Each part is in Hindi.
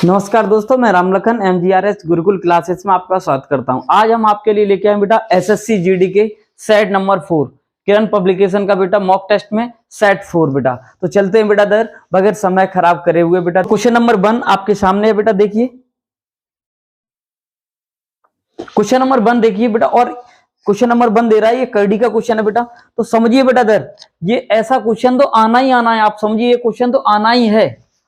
नमस्कार दोस्तों, मैं रामलखन MGRS गुरुकुल क्लासेस में आपका स्वागत करता हूं। आज हम आपके लिए लेके आए बेटा SSC GD के सेट नंबर 4 किरण पब्लिकेशन का बेटा मॉक टेस्ट में सेट 4 बेटा। तो चलते हैं बेटा दर बगैर समय खराब करे हुए बेटा। क्वेश्चन नंबर 1 आपके सामने है बेटा, देखिए क्वेश्चन नंबर 1 देखिए बेटा। और क्वेश्चन नंबर 1 दे रहा है, ये करडी का क्वेश्चन है बेटा। तो समझिए बेटा दर, ये ऐसा क्वेश्चन तो आना ही आना है। आप समझिए, ये क्वेश्चन तो आना ही है,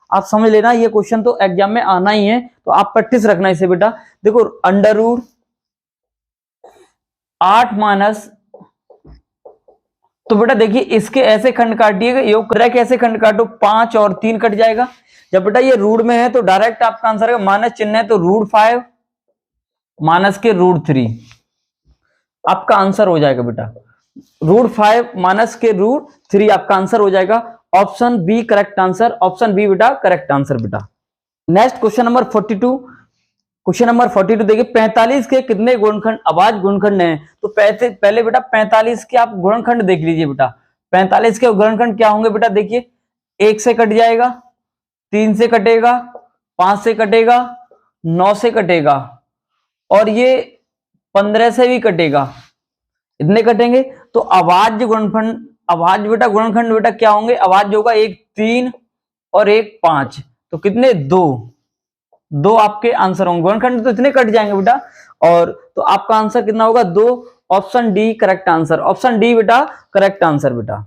आप समझ लेना, ये क्वेश्चन तो एग्जाम में आना ही है। तो आप प्रैक्टिस रखना इसे बेटा। देखो, अंडर रूट 8 माइनस, तो बेटा देखिए इसके ऐसे खंड काटिएगा, योग करा के ऐसे खंड काटो, 5 और 3 कट जाएगा। जब बेटा ये रूट में है तो डायरेक्ट आपका आंसर है, माइनस चिन्ह है तो √5 माइनस के √3 आपका आंसर हो जाएगा बेटा। √5 माइनस के √3 आपका आंसर हो जाएगा। Option B correct answer, option B बेटा करेक्ट आंसर बेटा। Next question number 42। Question number 42 देखिए, 45 के कितने गुणनखंड अभाज्य गुणनखंड हैं? तो पहले बेटा 45 के आप गुणनखंड देख लीजिए बेटा। 45 के गुणनखंड क्या होंगे बेटा? देखिए 1 से कट जाएगा, 3 से कटेगा, 5 से कटेगा, 9 से कटेगा और ये 15 से भी कटेगा। इतने कटेंगे। तो अभाज्य गुणनखंड, अभाज्य बेटा गुणनखंड बेटा क्या होंगे? अभाज्य होगा 1 3 और 1 5। तो कितने? 2 आपके आंसर होंगे। गुणनखंड तो इतने कट जाएंगे बेटा। और तो आपका आंसर कितना होगा? 2। Option D correct answer, option D बेटा करेक्ट आंसर बेटा।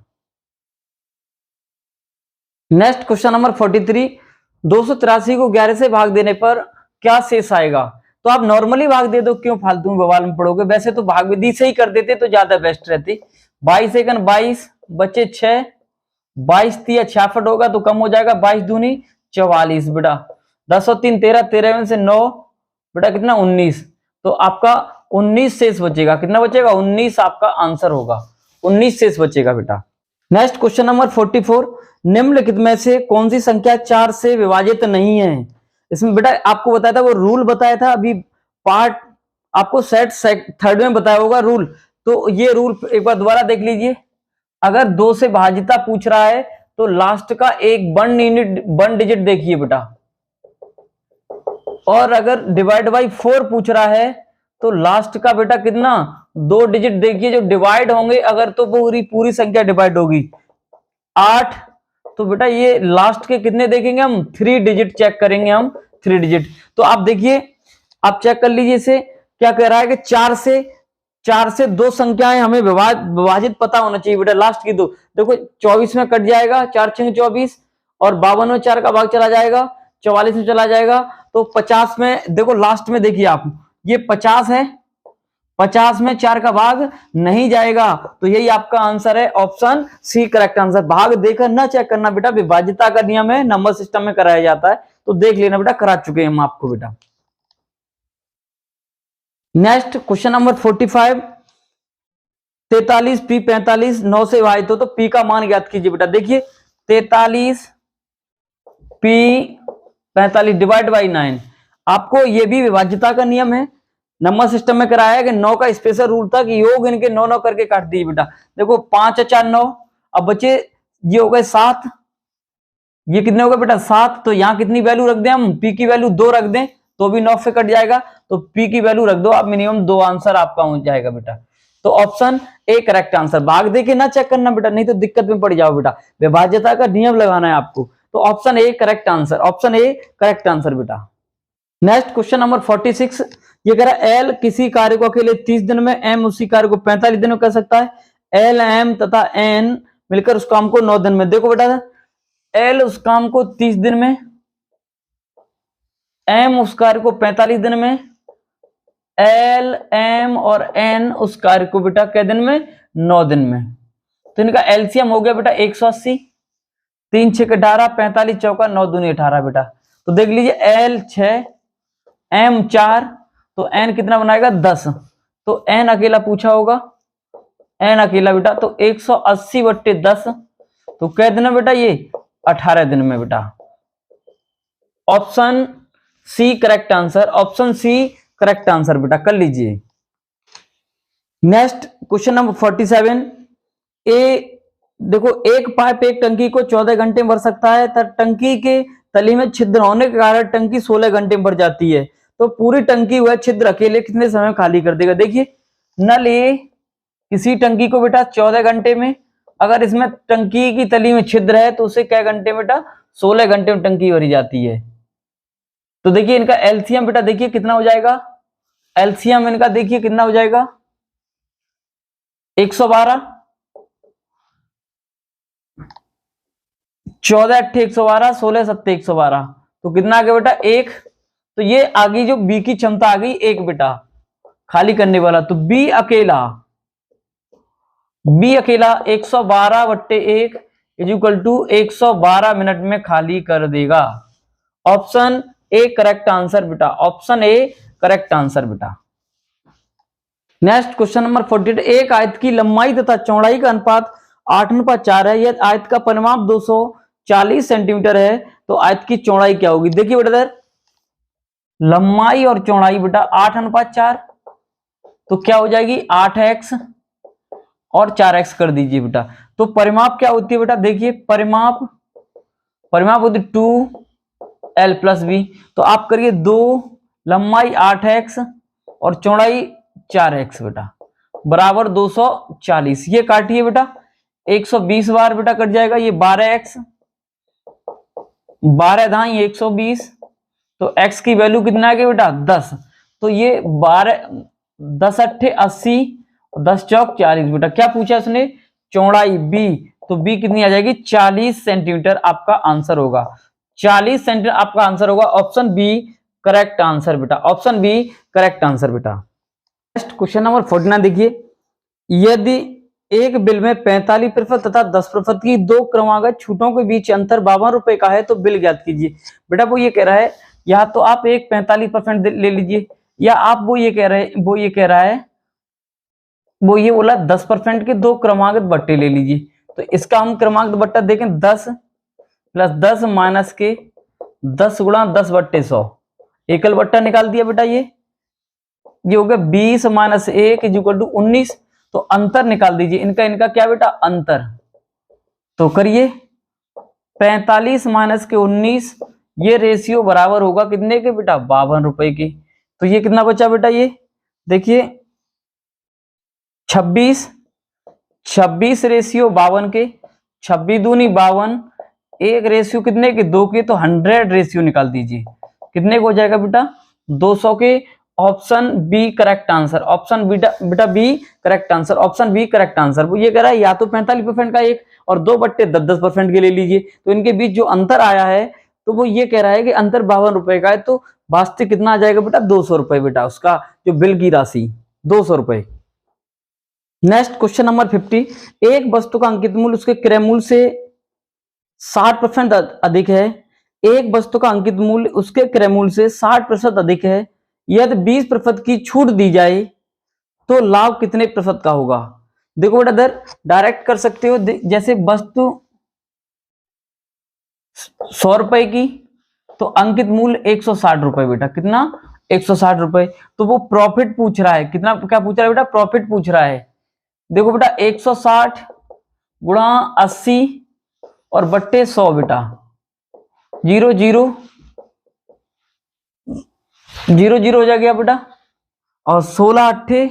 Next question number 43। 283 को 11 से भाग देने पर क्या शेष आएगा? तो आप नॉर्मली भाग दे दो, क्यों फालतू में बवाल में पड़ोगे? वैसे तो भाग विधि से ही कर देते तो ज्यादा बेस्ट रहती। 22 एकन 22 बचे 6, 22 3 66 होगा तो कम हो जाएगा, 22 दूनी 44 बेटा। 10 और 3 13, 13 से 9 बेटा कितना? 19। तो आपका 19 शेष बचेगा। कितना बचेगा? 19 आपका आंसर होगा, 19 शेष बचेगा बेटा। Next question number 44। निम्नलिखित में से कौन सी संख्या 4 से विभाजित नहीं है? इसमें बेटा आपको बताया था, वो रूल बताया था, अभी पार्ट आपको सेट थर्ड में बताया होगा रूल। तो ये रूल एक बार दोबारा देख लीजिए। अगर 2 से भाजिता पूछ रहा है तो लास्ट का एक 1 डिजिट देखिए बेटा। और अगर डिवाइड बाई 4 पूछ रहा है तो लास्ट का बेटा कितना? 2 डिजिट देखिए जो डिवाइड होंगे, अगर तो पूरी संख्या डिवाइड होगी 8। तो बेटा ये लास्ट के कितने देखेंगे हम? 3 डिजिट चेक करेंगे हम, 3 डिजिट। तो आप देखिए, आप चेक कर लीजिए इसे। क्या कह रहा है कि 4 से 2 संख्याएं हमें विभाजित पता होना चाहिए बेटा, लास्ट की 2। देखो 24 में कट जाएगा, 4 6 24, और 52 में 4 का भाग चला जाएगा, 44 में चला जाएगा। तो 50 में देखो, लास्ट में देखिए आप, ये 50 है, 50 में 4 का भाग नहीं जाएगा। तो यही आपका आंसर है, ऑप्शन सी करेक्ट आंसर। भाग देकर ना चेक करना बेटा, विभाज्यता का नियम है, नंबर सिस्टम में कराया जाता है, तो देख लेना बेटा, करा चुके हैं हम आपको बेटा। Next question number 45। 43 P 45 9 से विभाजित हो तो P का मान ज्ञात कीजिए बेटा। देखिए 43 P 45 डिवाइड बाई 9। आपको ये भी विभाज्यता का नियम है, नंबर सिस्टम में कराया है कि 9 का स्पेशल रूल था कि योग इनके 9 9 करके काट दिए बेटा। देखो 5 4 9, अब बचे ये हो गए 7, ये कितने हो गए बेटा? 7। तो यहाँ कितनी वैल्यू रख दें हम? P की वैल्यू 2 रख दें तो भी 9 से कट जाएगा, तो P की वैल्यू रख दो आप, मिनिमम 2 आंसर आपका हो जाएगा बेटा। तो ऑप्शन ए करेक्ट आंसर। भाग दे के ना चेक करना बेटा, नहीं तो दिक्कत में पड़ जाओ बेटा, विभाज्यता का नियम लगाना है आपको। तो option A correct answer, option A correct answer बेटा। Next question number 46। ये कह रहा है एल किसी कार्य को अकेले 30 दिन में, एम उसी कार्य को 45 दिन में कर सकता है। एल एम तथा एन मिलकर उस काम को 9 दिन में। देखो बेटा, एल उस काम को 30 दिन में, एम उस कार्य को 45 दिन में, एल एम और एन उस कार्य को बेटा कै दिन में? 9 दिन में। तो इनका एलसीएम हो गया बेटा 180। 3 6 18, 45 चौका 9 दूनी 18 बेटा। तो देख लीजिए एल 6, एम 4, तो एन कितना बनाएगा? 10। तो एन अकेला पूछा होगा, एन अकेला बेटा, तो 180/10, तो कै दिन में बेटा? ये 18 दिन में बेटा। Option C correct answer, option C correct answer बेटा, कर लीजिए। Next question number 47। ए देखो एक पाइप एक टंकी को 14 घंटे में भर सकता है, तब टंकी के तली में छिद्र होने के कारण टंकी 16 घंटे में भर जाती है। तो पूरी टंकी वह छिद्र अकेले कितने समय में खाली कर देगा? देखिए नल ए किसी टंकी को बेटा 14 घंटे में, अगर इसमें टंकी की तली में छिद्र है तो उसे क्या घंटे में बेटा 16 घंटे में टंकी भरी जाती है। तो देखिए इनका एलसीएम बेटा देखिए कितना हो जाएगा, एलसीएम इनका देखिए कितना हो जाएगा 112, 14 8 112, 16 7 112, तो कितना आ गया बेटा एक। तो ये आ गई जो बी की क्षमता आ गई एक बेटा खाली करने वाला। तो बी अकेला 112 बट्टे 1 इज इक्वल टू 112 मिनट में खाली कर देगा। ऑप्शन ए करेक्ट आंसर बेटा, ऑप्शन ए करेक्ट आंसर बेटा। नेक्स्ट क्वेश्चन नंबर 48, एक आयत की लंबाई तथा चौड़ाई का अनुपात 8:4 है। यदि आयत का परिमाप 240 सेंटीमीटर है तो आयत की चौड़ाई क्या होगी? देखिए बेटा इधर लंबाई और चौड़ाई बेटा 8:4, तो क्या हो जाएगी 8x और 4x कर दीजिए बेटा। तो परिमाप क्या होती है बेटा? देखिए परिमाप होती है 2l प्लस बी। तो आप करिए 2 लंबाई 8x और चौड़ाई 4x बेटा बराबर 240। ये काटिए बेटा 120 बार बेटा कट जाएगा, ये 12x 12 धाई 120, तो x की वैल्यू कितना आ गया बेटा 10। तो ये 12 10 अट्ठे 80, 10 चौक 40 बेटा। क्या पूछा इसने? चौड़ाई b, तो b कितनी आ जाएगी 40 सेंटीमीटर आपका आंसर होगा। 40 सेंटीमीटर आपका आंसर होगा। ऑप्शन बी करेक्ट आंसर बेटा, ऑप्शन बी करेक्ट आंसर बेटा। नेक्स्ट क्वेश्चन नंबर 49 देखिए, यदि एक बिल में 45% तथा 10% की दो क्रमागत छूटों के बीच अंतर 52 रुपए का है तो बिल ज्ञात कीजिए। बेटा वो ये कह रहा है या तो आप एक 45% ले लीजिए, या आप वो ये कह रहा है वो ये बोला 10% के दो क्रमागत बट्टे ले लीजिए। तो इसका हम क्रमागत बट्टा देखें 10 प्लस 10 माइनस के 10 गुणा 10 बट्टे 100, एकल बट्टा निकाल दिया बेटा। ये हो गया 20 माइनस 1 इज इक्वल टू 19। तो अंतर निकाल दीजिए इनका क्या बेटा अंतर। तो करिए 45 माइनस के 19, ये रेशियो बराबर होगा कितने के बेटा 52 रुपए के। तो ये कितना बचा बेटा? ये देखिए 26 रेशियो 52 के, 26 दूनी 52, एक रेशियो कितने के 2 के, तो 100 रेशियो निकाल दीजिए कितने को हो जाएगा बेटा 200 के। Option B correct answer, option बेटा B correct answer, option B correct answer. वो ये कह रहा है या तो 45% का एक और 2 बट्टे 10% के ले लीजिए। तो इनके बीच जो अंतर आया है तो वो ये कह रहा है कि अंतर 52 रुपए का है, तो वास्तविक कितना आ जाएगा बेटा 200 रुपए बेटा, उसका जो बिल की राशि 200 रुपए। नेक्स्ट क्वेश्चन नंबर 50, एक वस्तु का अंकित मूल्य उसके क्रय मूल्य से 60% अधिक है। एक वस्तु का अंकित मूल्य उसके क्रय मूल्य से 60% अधिक है। यदि 20% की छूट दी जाए तो लाभ कितने प्रतिशत का होगा? देखो बेटा इधर डायरेक्ट कर सकते हो, जैसे वस्तु 100 रुपए की तो अंकित मूल्य 160 रुपए बेटा, कितना 160 रुपए। तो वो प्रॉफिट पूछ रहा है, कितना क्या पूछ रहा है बेटा? प्रॉफिट पूछ रहा है। देखो बेटा 160 गुणा 80 और बट्टे 100 बेटा 0 0 0 0 हो जाएगा बेटा, और 16 अट्ठे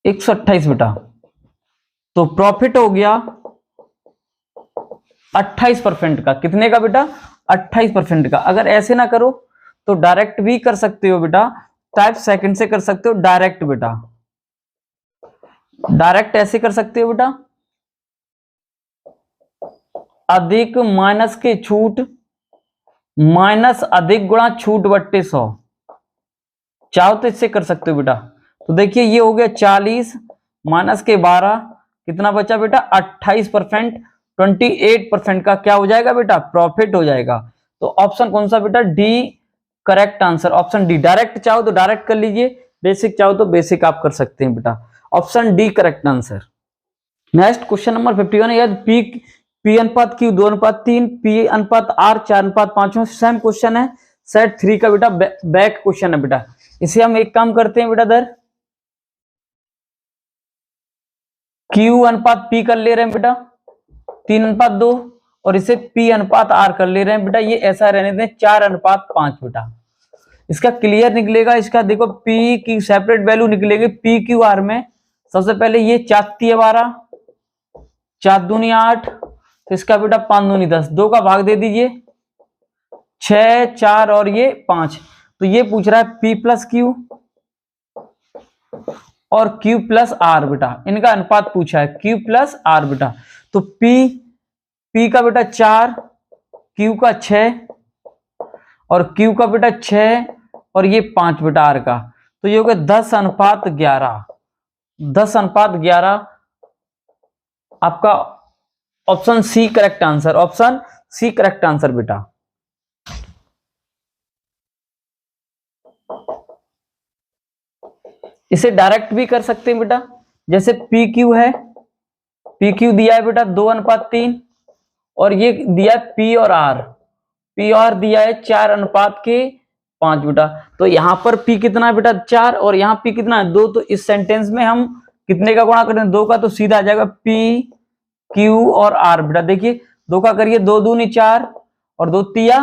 128 बेटा। तो प्रॉफिट हो गया 28% का, कितने का बेटा 28% का। अगर ऐसे ना करो तो डायरेक्ट भी कर सकते हो बेटा, टाइप सेकंड से कर सकते हो डायरेक्ट बेटा, डायरेक्ट ऐसे कर सकते हो बेटा, अधिक माइनस के छूट माइनस अधिक गुणा छूट बट्टे 100, चाहो तो इससे कर सकते हो बेटा। तो देखिए ये हो गया 40 माइनस के 12, कितना बचा बेटा 28%, 28% का क्या हो जाएगा बेटा प्रॉफिट हो जाएगा। तो ऑप्शन कौन सा बेटा? D correct answer, option D. Direct चाहो तो डायरेक्ट कर लीजिए, बेसिक चाहो तो बेसिक आप कर सकते हैं बेटा, option D correct answer. Next question number 51 है, यदि P अनुपात Q 2:3, P अनुपात R 4:5 सेम क्वेश्चन है, सेट 3 का बेटा बैक क्वेश्चन है बेटा। इसे हम एक काम करते हैं बेटा, इधर Q अनुपात P कर ले रहे हैं बेटा 3:2, और इसे P अनुपात R कर ले रहे हैं बेटा। ये ऐसा रहने दें 4:5 बेटा। इसका क्लियर निकलेगा, इसका देखो P की सेपरेट वैल्यू निकलेगी P Q R में। सबसे पहले ये 4×3 = 12, 4×2 = 8, तो इसका बेटा 5×2 = 10, 2 का भाग दे दीजिए 6, 4 और ये 5। तो ये पूछ रहा है P + Q और Q + R बेटा, इनका अनुपात पूछा है Q + R बेटा। तो P का बेटा 4, Q का 6 और Q का बेटा 6 और ये 5 बेटा R का। तो ये हो गया 10:11, 10:11 आपका option C correct answer, option C correct answer बेटा। इसे डायरेक्ट भी कर सकते हैं बेटा, जैसे PQ है, PQ दिया है बेटा 2:3 और ये दिया है P और R दिया है 4:5 बेटा। तो यहां पर P कितना है बेटा 4 और यहाँ P कितना है 2। तो इस सेंटेंस में हम कितने का गुणा करें 2 का, तो सीधा आ जाएगा P Q और R बेटा। देखिए 2 का करिए 2 दूनी 4 और 2 तिया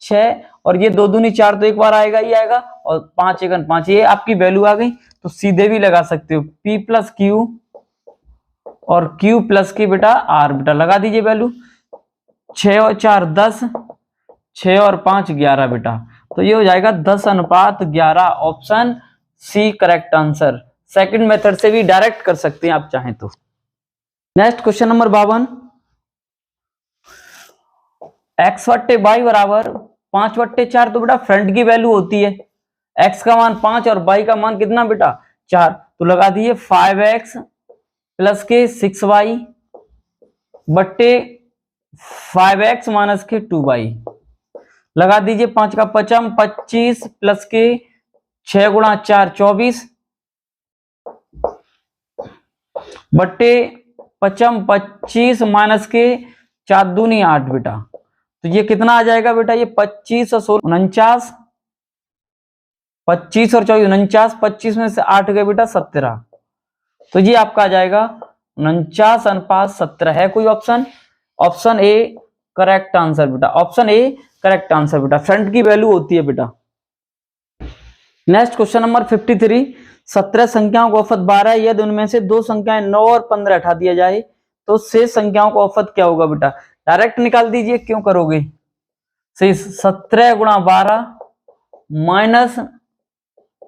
6 और ये 2 दूनी 4 तो एक बार आएगा ही आएगा, और 5 एकन 5, ये आपकी वैल्यू आ गई। तो सीधे भी लगा सकते हो P + Q और Q + K बेटा R बेटा, लगा दीजिए वैल्यू। 6 और 4 10, 6 और 5 11 बेटा। तो ये हो जाएगा 10:11, option C correct answer. Second method से भी डायरेक्ट कर सकते हैं आप चाहें तो। Next question number 52, x/y = 5/4। तो बेटा फ्रंट की वैल्यू होती है x का मान 5 और y का मान कितना बेटा 4। तो लगा दीजिए 5x + के 6y बट्टे 5x - के 2y। लगा दीजिए 5 का 5 25 + के 6 × 4 24 बट्टे 5 25 - के 4×2 = 8 बेटा। तो ये कितना आ जाएगा बेटा, ये 25 और 16 49, 25 और 24 49, 25 में से 8 गए बेटा 17। तो ये आपका आ जाएगा 49:17 है कोई option, option A correct answer बेटा, ऑप्शन ए करेक्ट आंसर बेटा। फ्रंट की वैल्यू होती है बेटा। नेक्स्ट क्वेश्चन नंबर 53, 17 संख्याओं का औसत 12 है, यदि उनमें से 2 संख्याएं 9 और 15 हटा दिया जाए तो शेष संख्याओं का औसत क्या होगा बेटा। डायरेक्ट निकाल दीजिए, क्यों करोगे। 17 × 12 माइनस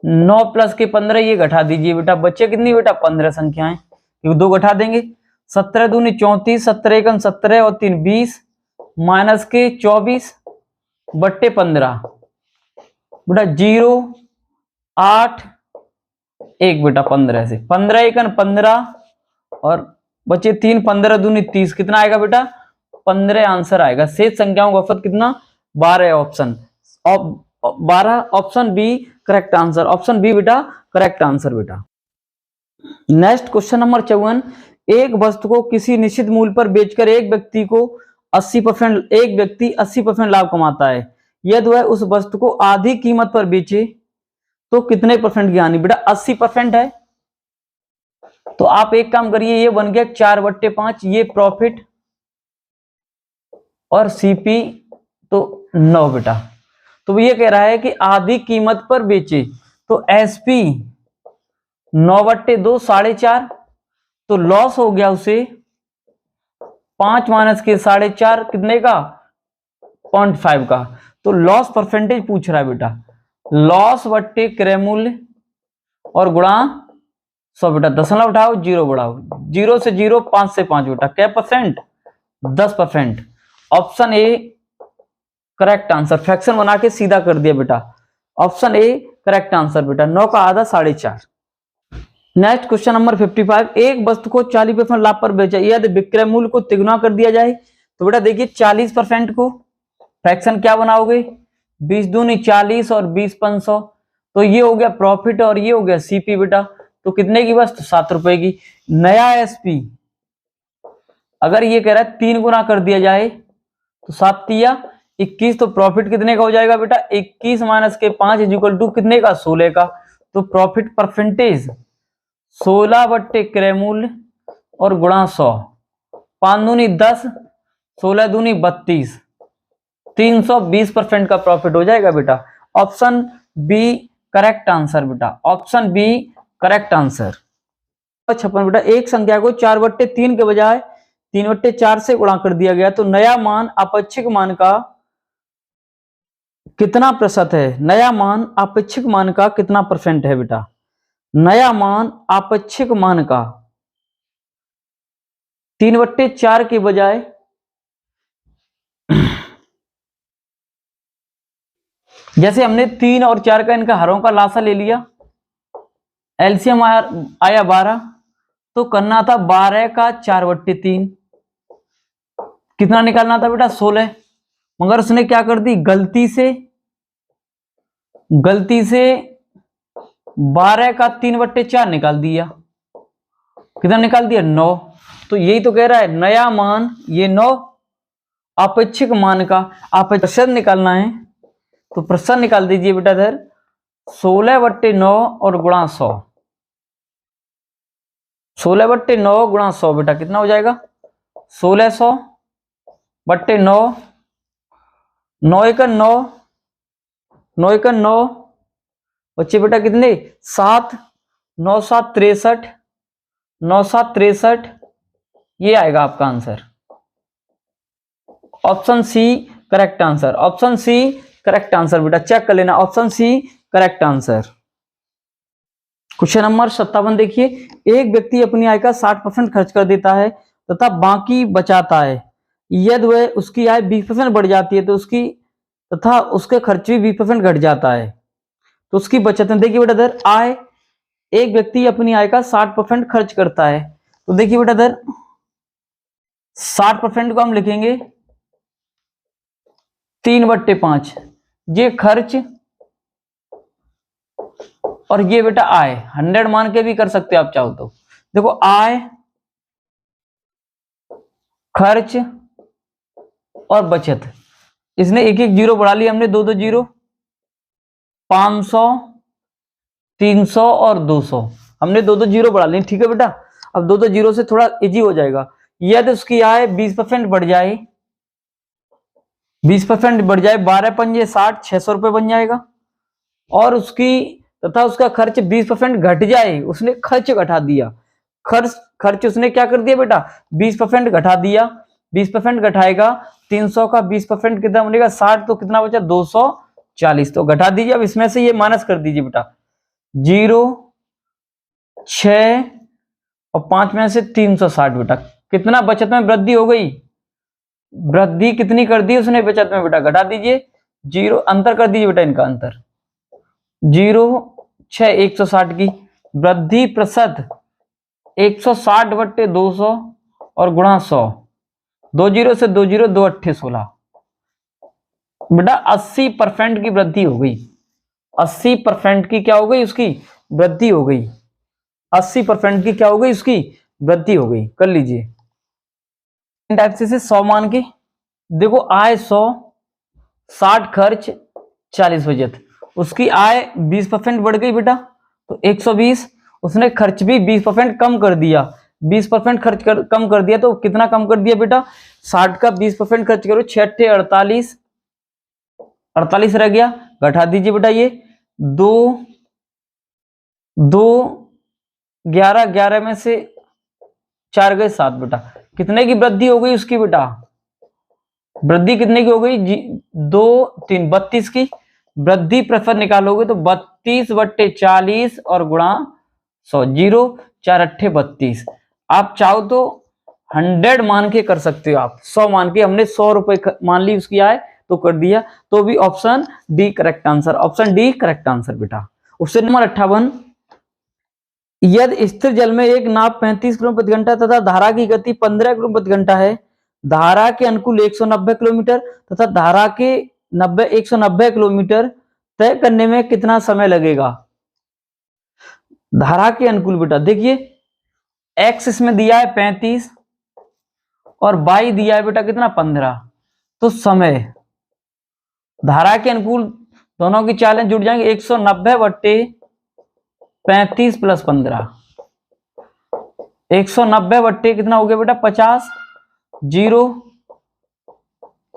9 + के 15, ये घटा दीजिए बेटा। बच्चे कितनी बेटा 15 संख्याएं, क्योंकि 2 घटा देंगे। 17 दूनी 34, 17 एकम 17 और 3 20 माइनस के 24 बट्टे 15 बेटा 0 8 1 बेटा 15 से 15 एकन 15 और बच्चे 3 15 दूनी 30, कितना आएगा बेटा 15 आंसर आएगा। शेष संख्याओं का औसत कितना 12 option 12, option B correct answer, option B बेटा करेक्ट आंसर बेटा। नेक्स्ट क्वेश्चन नंबर 54, एक वस्तु को किसी निश्चित मूल्य पर बेचकर एक व्यक्ति 80% लाभ कमाता है, यदि वह उस वस्तु को आधी कीमत पर बेचे तो कितने % की हानि बेटा 80% है। तो आप एक काम करिए, ये बन गया 4/5, ये प्रॉफिट और सीपी तो 9 बेटा। तो ये कह रहा है कि आधी कीमत पर बेचे, तो एसपी 9/2 4.5, तो लॉस हो गया उसे 5 माइनस के 4.5 कितने का 0.5 का। तो लॉस परसेंटेज पूछ रहा है बेटा, लॉस बट्टे क्रय मूल्य और गुणा 100 बेटा। दशमलव उठाओ 0 बढ़ाओ, 0 से 0 5 से 5 बेटा, क्या percent 10%। Option A correct answer, fraction बना के सीधा कर दिया बेटा, ऑप्शन ए करेक्ट आंसर बेटा। 9 का आधा 4.5। नेक्स्ट क्वेश्चन नंबर 55, एक वस्तु को 40% लाभ पर बेचा, यदि विक्रय मूल्य को तिगुना कर दिया जाए तो बेटा देखिए 40% को फ्रैक्शन क्या बनाओगे 20 दूनी 40 और 20 500, तो ये हो गया प्रॉफिट और ये हो गया सीपी बेटा। तो कितने की वस्तु 7 रुपए की। नया एसपी अगर ये कह रहा है 3 गुना कर दिया जाए तो 7 तिया 21, तो प्रॉफिट कितने का हो जाएगा बेटा 21 माइनस के 5 इज इक्वल टू कितने का 16 का। तो प्रॉफिट परसेंटेज 16 बट्टे क्रय मूल्य और गुणा 100, 5 दूनी 10, 16 दूनी 32, 320% का प्रॉफिट हो जाएगा बेटा। ऑप्शन बी करेक्ट आंसर बेटा, ऑप्शन बी करेक्ट आंसर। 56 बेटा, एक संख्या को 4/3 के बजाय 3/4 से गुणा कर दिया गया तो नया मान अपेक्षित मान का कितना प्रतिशत है। नया मान अपेक्षित मान का कितना परसेंट है बेटा। नया मान अपेक्षित मान का 3/4 के बजाय जैसे हमने 3 और 4 का इनका हरों का लासा ले लिया, एलसीएम आया 12, तो करना था 12 का 4/3, कितना निकालना था बेटा 16, मगर उसने क्या कर दी गलती से 12 का 3/4 निकाल दिया। कितना निकाल दिया 9। तो यही तो कह रहा है नया मान ये 9 अपेक्षित मान का प्रतिशत निकालना है, तो प्रतिशत निकाल दीजिए बेटा इधर 16/9 और गुणा 100, 16/9 गुणा 100 बेटा कितना हो जाएगा 1600/9, 9 × 9, 9 × 9 बच्चे बेटा कितने 7, 9 × 7 = 63, 9 × 7 = 63, ये आएगा आपका answer. Option C correct answer, option C correct answer बेटा, चेक कर लेना, option C correct answer. Question number 57 देखिए, एक व्यक्ति अपनी आय का 60% खर्च कर देता है तथा बाकी बचाता है। यदि वह उसकी आय 20% बढ़ जाती है तो उसके खर्च भी 20% घट जाता है, तो उसकी बचत है। देखिए बेटा इधर आय, एक व्यक्ति अपनी आय का 60% खर्च करता है, तो देखिए बेटा इधर 60% को हम लिखेंगे 3/5, ये खर्च और ये बेटा आय 100 मान के भी कर सकते हो आप चाहो तो। देखो आय, खर्च और बचत, इसने एक एक जीरो बढ़ा लिया हमने, 2 जीरो, 500, 300 और 200 हमने 2 जीरो बढ़ा लिए, ठीक है बेटा। अब 2 जीरो से थोड़ा इजी हो जाएगा। यदि उसकी आय 20% बढ़ जाए, 20% बढ़ जाए, 12 पंजे 60, 600 रुपए बन जाएगा। और उसका खर्च 20% घट जाए, उसने खर्च घटा दिया, खर्च उसने क्या कर दिया बेटा 20% घटा दिया, 20% घटाएगा 300 का 20% कितना बनेगा 60, तो कितना बचा 240, तो घटा दीजिए। अब इसमें से ये माइनस कर दीजिए बेटा, 0, 6 और 5 में से 360 बेटा, कितना बचत में वृद्धि हो गई, वृद्धि कितनी कर दी उसने बचत में बेटा, घटा दीजिए, 0 अंतर कर दीजिए बेटा, इनका अंतर 0, 6, 160 की वृद्धि प्रतिशत 160/200 और गुणा 100, 2 जीरो से 2 जीरो, 2 अट्ठे 16 बेटा 80% की वृद्धि हो गई, 80% की क्या हो गई उसकी वृद्धि हो गई, 80% की क्या हो गई उसकी वृद्धि हो गई। कर लीजिए टाइप से 100 मान के, देखो आय 100, 60 खर्च, 40 बचत, उसकी आय 20% बढ़ गई बेटा, तो 120, उसने खर्च भी 20% कम कर दिया, 20% कम कर दिया, तो कितना कम कर दिया बेटा 60 का 20% खर्च करो, 6 अट्ठे 48, 48 रह गया, घटा दीजिए बेटा, ये 2, 11, 11 में से 4 गए 7 बेटा, कितने की वृद्धि हो गई उसकी बेटा, वृद्धि कितने की हो गई 2, 3, 32 की वृद्धि प्रतिशत निकालोगे तो 32/40 और गुणा 100, 0, 4 अट्ठे 32, आप चाहो तो 100 मान के कर सकते हो, आप 100 मान के, हमने 100 रुपए मान ली उसकी आय तो कर दिया, तो भी option D correct answer, option D correct answer बेटा। क्वेश्चन नंबर 58, यदि स्थिर जल में एक नाव 35 किलोमीटर प्रति घंटा तथा धारा की गति 15 किलोमीटर प्रति घंटा है, धारा के अनुकूल 190 किलोमीटर तथा धारा के 190 किलोमीटर तय करने में कितना समय लगेगा। धारा के अनुकूल बेटा देखिए, एक्स इसमें दिया है 35 और वाई दिया है बेटा कितना 15, तो समय धारा के अनुकूल दोनों की चालें जुड़ जाएंगे। 190/35 + 15, 190 बट्टे कितना हो गया बेटा 50, 0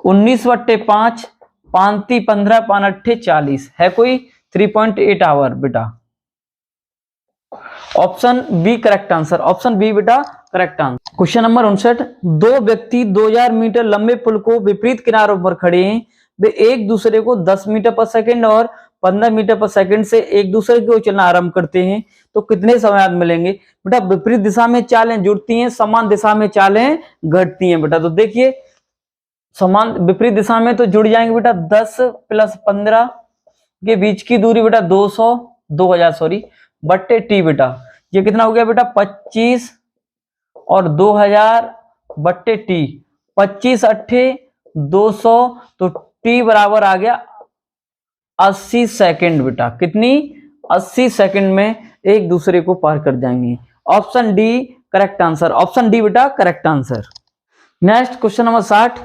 19/5, 5 15, 5 8 40 है कोई 3.8 आवर बेटा। Option B correct answer, option B बेटा करेक्ट आंसर। क्वेश्चन नंबर 59, दो व्यक्ति 2000 मीटर लंबे पुल को विपरीत किनारों पर खड़े हैं। वे एक दूसरे को 10 मीटर पर सेकंड और 15 मीटर पर सेकंड से एक दूसरे की ओर चलना आरंभ करते हैं तो कितने समय बाद मिलेंगे? बेटा विपरीत दिशा में चालें जुड़ती हैं, समान दिशा में चालें घटती हैं बेटा। तो देखिए समान विपरीत दिशा में तो जुड़ जाएंगे बेटा 10 + 15 के बीच की दूरी बेटा 2000 सॉरी बट्टे टी बेटा। ये कितना हो गया बेटा 25 और 2000 बट्टे टी, 25 8 200 तो टी बराबर आ गया 80 सेकंड बेटा। कितनी? 80 सेकंड में एक दूसरे को पार कर जाएंगे। Option D correct answer, option D बेटा correct answer. Next question number 60,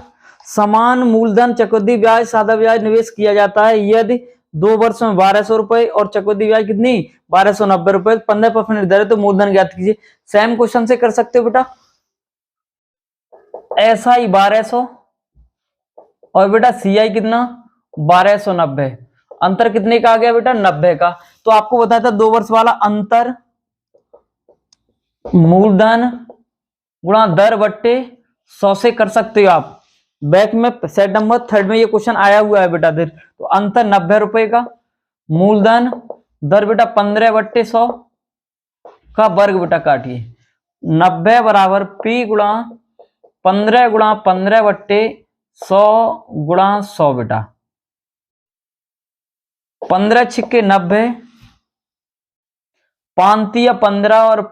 समान मूलधन चक्रवृद्धि ब्याज सादा ब्याज निवेश किया जाता है यदि 2 वर्ष में 1200 रुपए और चक्रवृद्धि ब्याज कितनी 1290 रुपए, 15% दर है तो मूलधन ज्ञात कीजिए। सेम क्वेश्चन से कर सकते हो बेटा, ऐसा ही 1200 और बेटा सीआई कितना 1290, अंतर कितने का आ गया बेटा 90 का। तो आपको बताया था 2 वर्ष वाला अंतर मूलधन गुणा दर बट्टे 100 से कर सकते हो आप। बैक में सेट नंबर 3 में ये क्वेश्चन आया हुआ है बेटा। तो अंतर 90 रुपए का, मूलधन दर बेटा 15/100 का वर्ग बेटा काटिए। 90 बराबर P गुणा 15 गुणा 15/100 गुणा 100 बेटा। 15 छिक्के 90, 5 या 15 और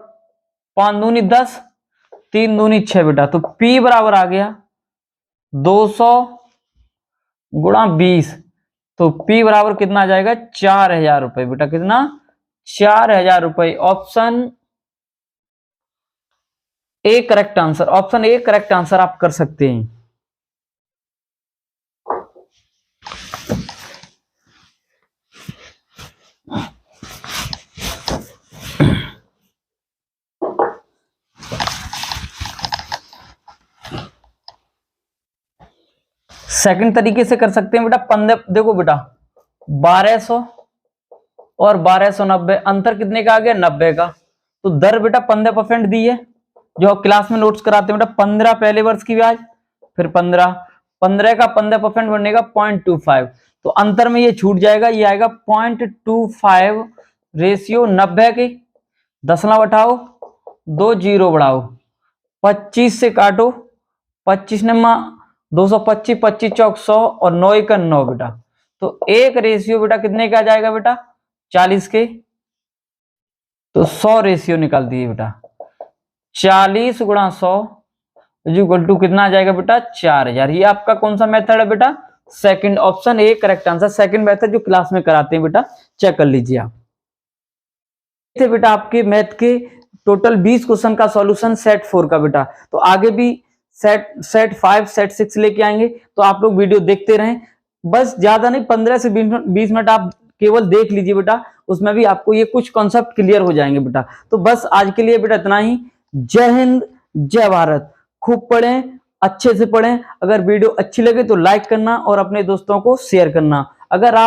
5 दूनी 10, 3 दूनी 6 बेटा। तो P बराबर आ गया 200 गुणा 20, तो P बराबर कितना आ जाएगा 4000 रुपए बेटा। कितना 4000 रुपए। Option A correct answer, option A correct answer आप कर सकते हैं। सेकंड तरीके से कर सकते हैं बेटा 15, देखो बेटा 1200 और 1290 अंतर कितने का आ गया 90 का। तो दर बेटा 15% दी है जो क्लास में नोट्स कराते हैं बेटा। 15 पहले वर्ष की ब्याज, फिर 15 का 15% बनेगा 0.25, तो अंतर में ये छूट जाएगा, ये आएगा 0.25 रेशियो 90 के 10 ना बढ़ाओ 2 0 बढ़ाओ 25 से काटो, 25 ने 225, 25 चौक 100 और 9 का 9 बेटा। तो एक रेशियो बेटा कितने का आ जाएगा बेटा 40 के, तो 100 रेशियो निकाल दिए बेटा। 40 गुणा 100 इक्वल टू कितना आ जाएगा बेटा 4000। ये आपका कौन सा मेथड है बेटा second, option A correct answer. Second method जो क्लास में कराते हैं बेटा, चेक कर लीजिए आप। थे बेटा आपके मैथ के टोटल 20 क्वेश्चन का सॉल्यूशन सेट 4 का बेटा। तो आगे भी सेट 5 सेट 6 लेके आएंगे, तो आप लोग वीडियो देखते रहें। बस ज्यादा नहीं 15 से 20 मिनट आप केवल देख लीजिए बेटा, उसमें भी आपको ये कुछ कॉन्सेप्ट क्लियर हो जाएंगे बेटा। तो बस आज के लिए बेटा इतना ही। जय हिंद, जय भारत। खूब पढ़ें, अच्छे से पढ़ें। अगर वीडियो अच्छी लगे तो लाइक करना और अपने दोस्तों को शेयर करना। अगर आप